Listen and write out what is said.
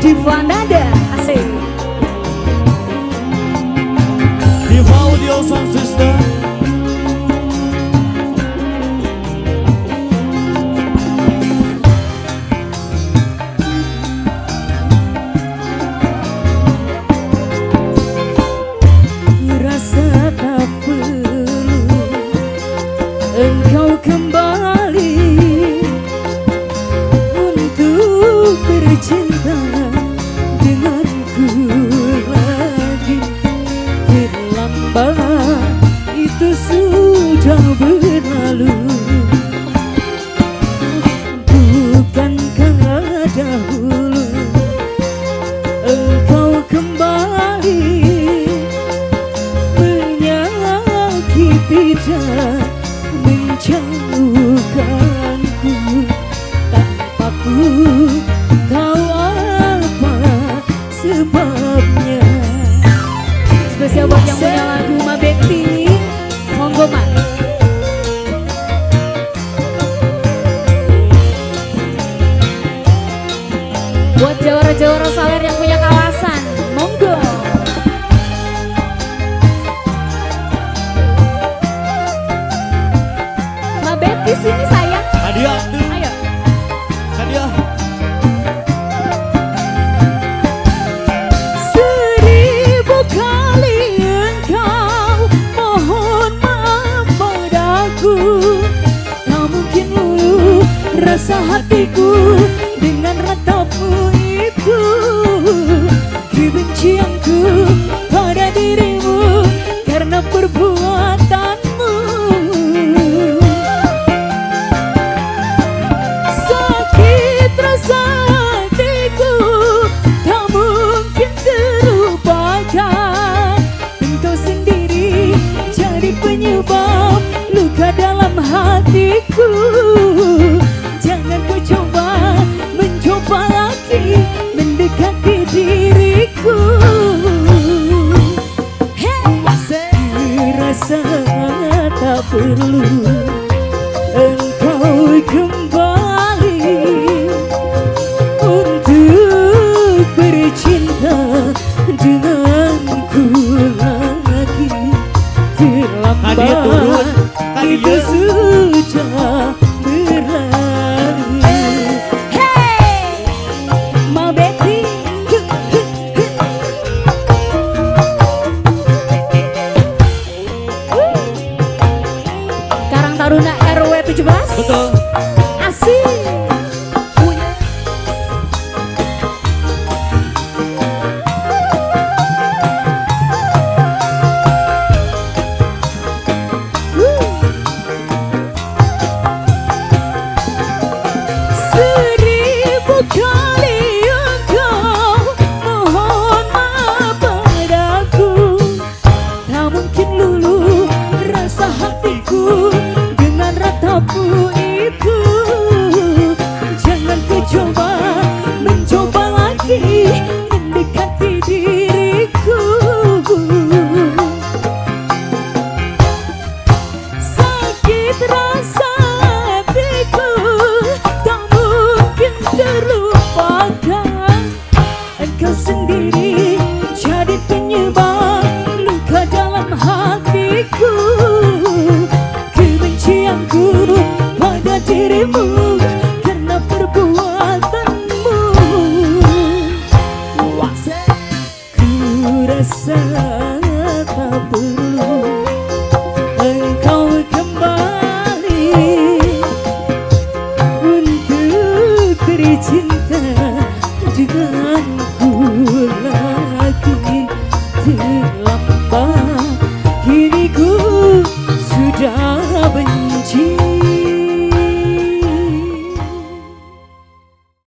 Diva Nada asik. Diva Audio Sound System. Rasa tak perlu engkau kembali untuk bercinta denganku lagi. Terlambat, itu sudah berlalu. Bukankah dahulu engkau kembali tidak menjauhkanku tanpa ku tahu apa sebabnya. Spesial buat yang punya lagu Ma Betty, monggo Ma. Buat jawara-jawara saler yang punya kawasan, monggo. Di sini sayang. Hadiah tuh. Ayo. Hadiah. Seribu kali engkau mohon maaf padaku. Tak mungkin luluh rasa hatiku dengan ratamu itu. Kebencianku pada dirimu karena perbuatanmu. Penyebab luka dalam hatiku. Jangan kau coba mencoba lagi mendekati diriku. Rasa tak perlu engkau kembali untuk bercinta denganku lagi. Hadiah turun, itu sudah berlalu. Hey, Ma Betty. Karang Taruna RW 17. Betul. Asik. Dengan ratamu itu, jangan kau coba mencoba lagi mendekati diriku. Sakit rasa hatiku tak mungkin terlupakan. Engkau sendiri jadi penyebab luka dalam hatiku. Kebencianku pada dirimu karena perbuatanmu. Ku rasa tak perlu engkau kembali untuk bercinta denganku lagi. Terlambat, kini ku sudah